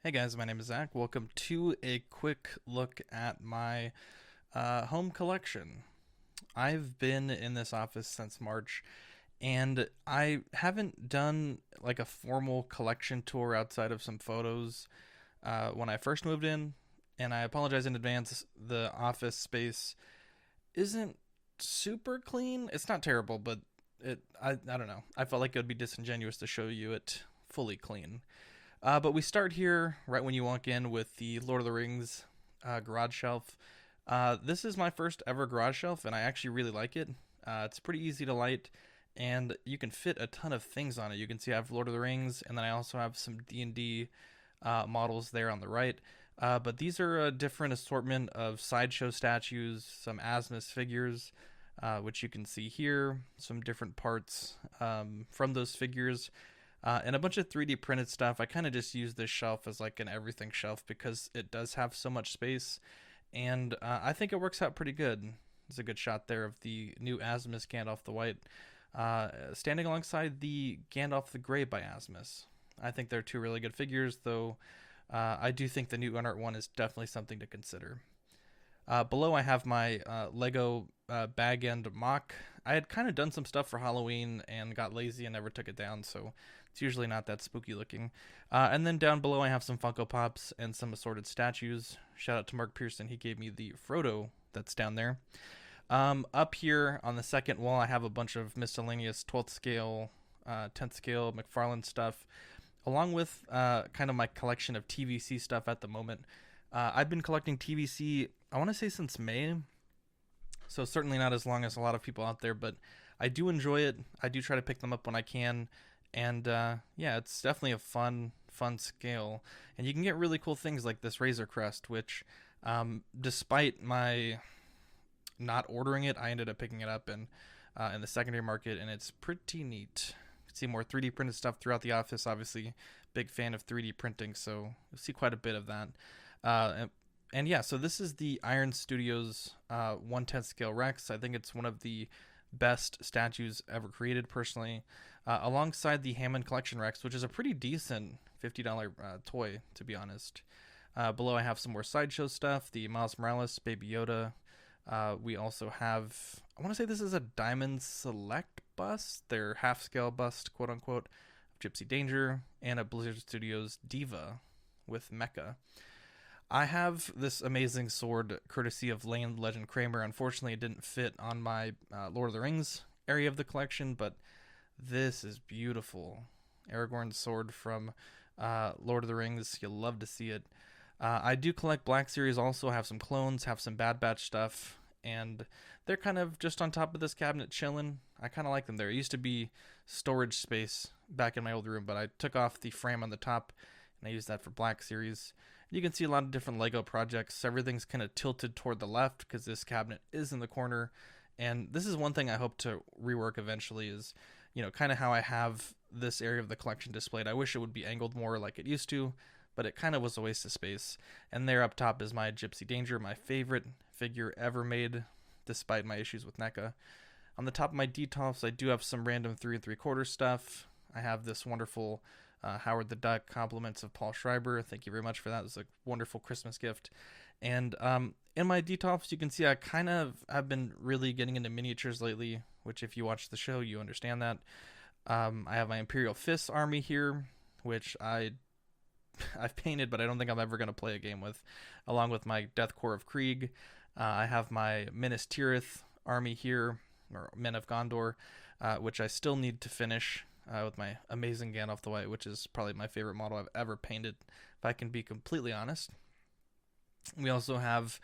Hey guys, my name is Zach. Welcome to a quick look at my home collection. I've been in this office since March, and I haven't done like a formal collection tour outside of some photos when I first moved in. And I apologize in advance. The office space isn't super clean. It's not terrible, but I don't know. I felt like it would be disingenuous to show you it fully clean. But we start here right when you walk in with the Lord of the Rings garage shelf. This is my first ever garage shelf, and I actually really like it. It's pretty easy to light, and you can fit a ton of things on it. You can see I have Lord of the Rings, and then I also have some D&D models there on the right. But these are a different assortment of Sideshow statues, some Asmus figures, which you can see here, some different parts from those figures and a bunch of 3D printed stuff. I kind of just use this shelf as like an everything shelf because it does have so much space, and I think it works out pretty good. There's a good shot there of the new Asmus Gandalf the White standing alongside the Gandalf the Grey by Asmus. I think they're two really good figures, though I do think the new Unart one is definitely something to consider. Below, I have my Lego bag end mock. I had kind of done some stuff for Halloween and got lazy and never took it down, so it's usually not that spooky looking. And then down below, I have some Funko Pops and some assorted statues. Shout out to Mark Pearson, he gave me the Frodo that's down there. Up here on the second wall, I have a bunch of miscellaneous 12th scale, 10th scale McFarlane stuff, along with kind of my collection of TVC stuff at the moment. I've been collecting TVC, I want to say since May, so certainly not as long as a lot of people out there, but I do enjoy it. I do try to pick them up when I can, and yeah, it's definitely a fun scale, and you can get really cool things like this Razor Crest, which, despite my not ordering it, I ended up picking it up in the secondary market, and it's pretty neat. You can see more 3D printed stuff throughout the office. Obviously, big fan of 3D printing, so you'll see quite a bit of that. And yeah, so this is the Iron Studios 1/10 scale Rex. I think it's one of the best statues ever created, personally, alongside the Hammond Collection Rex, which is a pretty decent $50 toy, to be honest. Below, I have some more Sideshow stuff, the Miles Morales, Baby Yoda. We also have, I want to say this is a Diamond Select bust, their half scale bust, quote unquote, of Gypsy Danger, and a Blizzard Studios Diva with Mecha. I have this amazing sword courtesy of Lane Legend Kramer. Unfortunately, it didn't fit on my Lord of the Rings area of the collection, but this is beautiful. Aragorn's sword from Lord of the Rings. You'll love to see it. I do collect Black Series also, have some clones, have some Bad Batch stuff, and they're kind of just on top of this cabinet chilling. I kind of like them there. It used to be storage space back in my old room, but I took off the frame on the top and I used that for Black Series. You can see a lot of different Lego projects. Everything's kind of tilted toward the left because this cabinet is in the corner. And this is one thing I hope to rework eventually is, kind of how I have this area of the collection displayed. I wish it would be angled more like it used to, but it kind of was a waste of space. And there up top is my Gypsy Danger, my favorite figure ever made, despite my issues with NECA. On the top of my Detolfs, I do have some random 3 3/4 stuff. I have this wonderful Howard the Duck compliments of Paul Schreiber. Thank you very much for that. It was a wonderful Christmas gift. And in my Detolfs, you can see I kind of have been really getting into miniatures lately, which if you watch the show, you understand that. I have my Imperial Fists army here, which I've painted, but I don't think I'm ever going to play a game with, along with my Death Corps of Krieg. I have my Minas Tirith army here, or Men of Gondor, which I still need to finish with my amazing Gandalf the White, which is probably my favorite model I've ever painted, if I can be completely honest. We also have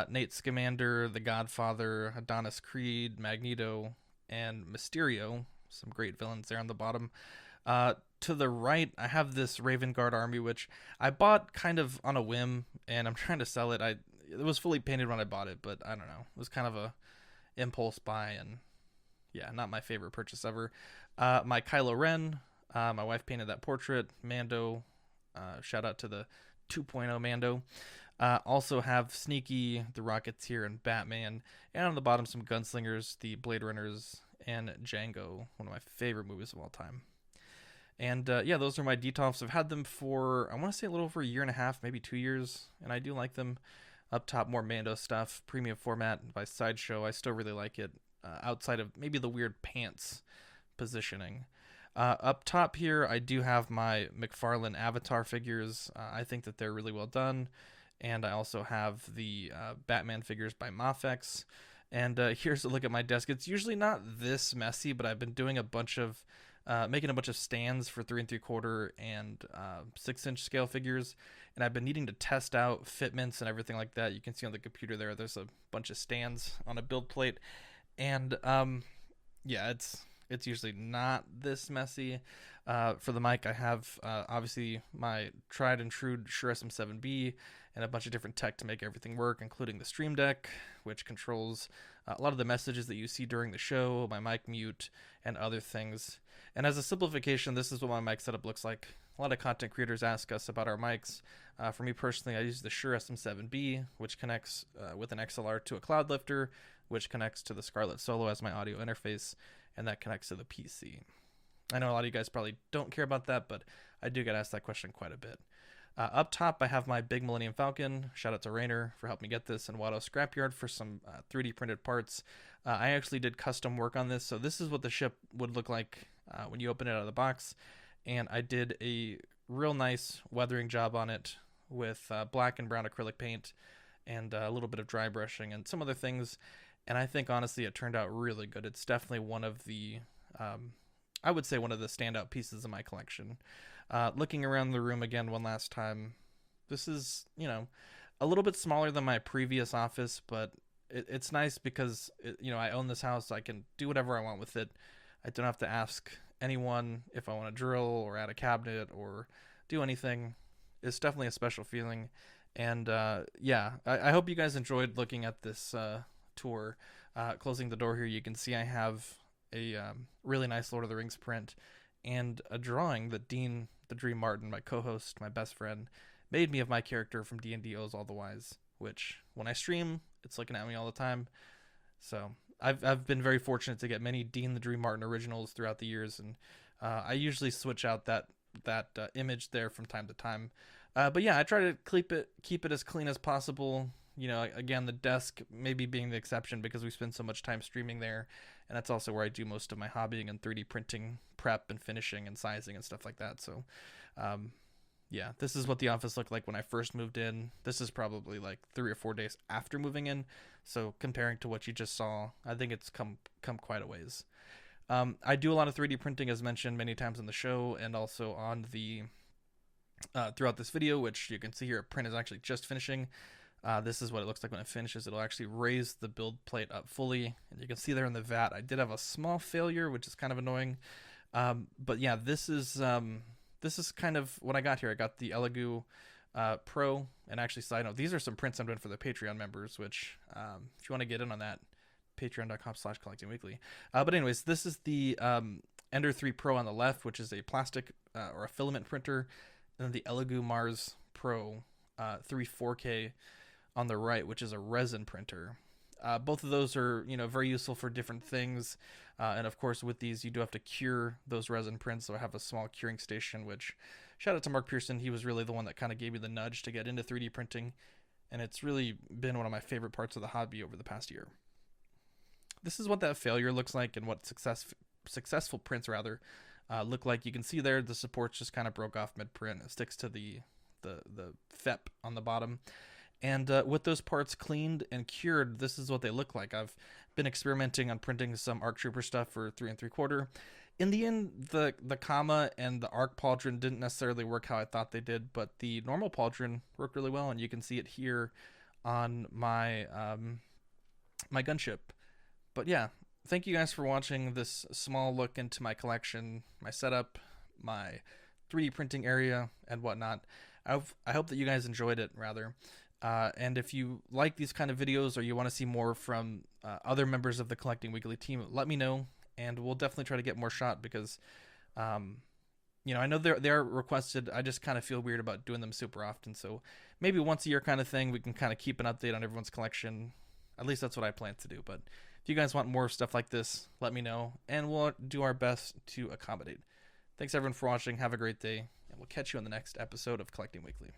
Nate Scamander, The Godfather, Adonis Creed, Magneto, and Mysterio. Some great villains there on the bottom. To the right, I have this Raven Guard army, which I bought kind of on a whim, and I'm trying to sell it. It was fully painted when I bought it, but I don't know. It was kind of a impulse buy, and yeah, not my favorite purchase ever. My Kylo Ren, my wife painted that portrait. Mando, shout out to the 2.0 Mando. Also have Sneaky, the Rocketeer, and Batman. And on the bottom, some Gunslingers, the Blade Runners, and Django, one of my favorite movies of all time. And yeah, those are my Detolfs. I've had them for, I want to say, a little over a year and a half, maybe 2 years, and I do like them. Up top, more Mando stuff, premium format by Sideshow. I still really like it, outside of maybe the weird pants positioning. Up top here, I do have my McFarlane Avatar figures. I think that they're really well done. And I also have the Batman figures by Mafex. And here's a look at my desk. It's usually not this messy, but I've been doing a bunch of making a bunch of stands for 3 3/4 and 6-inch scale figures, and I've been needing to test out fitments and everything like that. You can see on the computer there's a bunch of stands on a build plate, and yeah, it's usually not this messy. For the mic, I have obviously my tried and true Shure SM7B and a bunch of different tech to make everything work, including the Stream Deck, which controls a lot of the messages that you see during the show, my mic mute, and other things. And as a simplification, this is what my mic setup looks like. A lot of content creators ask us about our mics. For me personally, I use the Shure SM7B, which connects with an XLR to a cloud lifter, which connects to the Scarlett Solo as my audio interface, and that connects to the PC. I know a lot of you guys probably don't care about that, but I do get asked that question quite a bit. Up top, I have my big Millennium Falcon. Shout out to Rainer for helping me get this, and Watto Scrapyard for some 3D printed parts. I actually did custom work on this, so this is what the ship would look like when you open it out of the box. And I did a real nice weathering job on it with black and brown acrylic paint and a little bit of dry brushing and some other things. And I think, honestly, it turned out really good. It's definitely one of the, I would say, one of the standout pieces of my collection. Looking around the room again one last time, this is, a little bit smaller than my previous office, but it's nice because, I own this house. I can do whatever I want with it. I don't have to ask anyone if I want to drill or add a cabinet or do anything. It's definitely a special feeling. And yeah, I hope you guys enjoyed looking at this tour. Closing the door here, you can see I have a really nice Lord of the Rings print and a drawing that Dean the Dream Martin, my co-host, my best friend, made me of my character from D&D O's All the Wise, which when I stream, it's looking at me all the time. So I've been very fortunate to get many Dean the Dream Martin originals throughout the years, and I usually switch out that image there from time to time. But yeah, I try to keep it as clean as possible. Again, the desk maybe being the exception because we spend so much time streaming there, and that's also where I do most of my hobbying and 3D printing prep and finishing and sizing and stuff like that. So, yeah, this is what the office looked like when I first moved in. This is probably like 3 or 4 days after moving in. So comparing to what you just saw, I think it's come quite a ways. I do a lot of 3D printing, as mentioned many times on the show, and also on the throughout this video, which you can see here, a print is actually just finishing. This is what it looks like when it finishes. It'll actually raise the build plate up fully, and you can see there in the vat, I did have a small failure, which is kind of annoying. But yeah, this is kind of what I got here. I got the Elegoo Pro, and actually, side note, these are some prints I'm doing for the Patreon members, which if you want to get in on that, patreon.com/collectingweekly. But anyways, this is the Ender 3 Pro on the left, which is a plastic or a filament printer, and then the Elegoo Mars Pro 3 4K on the right, which is a resin printer. Both of those are, very useful for different things. And of course, with these, you do have to cure those resin prints. So I have a small curing station, which, shout out to Mark Pearson. He was really the one that kind of gave me the nudge to get into 3D printing. And it's really been one of my favorite parts of the hobby over the past year. This is what that failure looks like and what successful prints, rather, look like. You can see there the supports just kind of broke off mid-print. It sticks to the FEP on the bottom. And with those parts cleaned and cured, this is what they look like. I've been experimenting on printing some ARC Trooper stuff for 3 3/4. In the end, the comma and the ARC pauldron didn't necessarily work how I thought they did, but the normal pauldron worked really well, and you can see it here on my my gunship. But yeah, thank you guys for watching this small look into my collection, my setup, my 3D printing area, and whatnot. I hope that you guys enjoyed it, rather. And if you like these kind of videos or you want to see more from other members of the Collecting Weekly team, let me know, and we'll definitely try to get more shot because, I know they're requested. I just kind of feel weird about doing them super often. So maybe once a year kind of thing, we can kind of keep an update on everyone's collection. At least that's what I plan to do. But if you guys want more stuff like this, let me know, and we'll do our best to accommodate. Thanks everyone for watching. Have a great day, and we'll catch you on the next episode of Collecting Weekly.